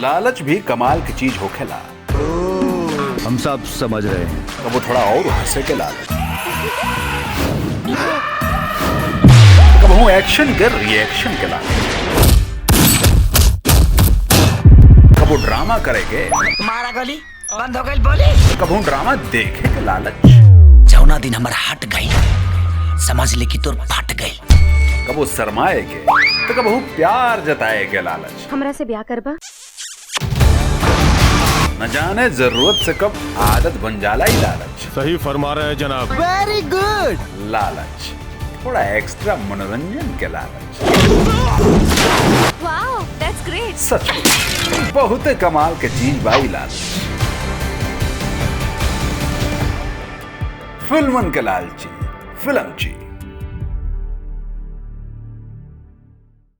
लालच भी कमाल की चीज होखेला। हम सब समझ रहे हैं। तो वो थोड़ा और हंसे के लालच, कब हूँ एक्शन के रिएक्शन के लालच, कब वो ड्रामा करेगे, मारा गोली बंद हो गई बोली, कब हूँ ड्रामा देखे के लालच, जौना दिन हमार हट गई समझ ले कि तोर फट गई, कब वो शर्माएगे तो कब हूँ प्यार जताएगे लालच, हमरा से ब्याह करबा? न जाने जरूरत से कब आदत बन जाला ही लालच। सही फरमा रहे हैं जनाब। Very good. लालच थोड़ा एक्स्ट्रा मनोरंजन के लालच। Wow, that's great. सच बहुत कमाल के चीज भाई लालच। फिल्मन के लालची फिल्मची।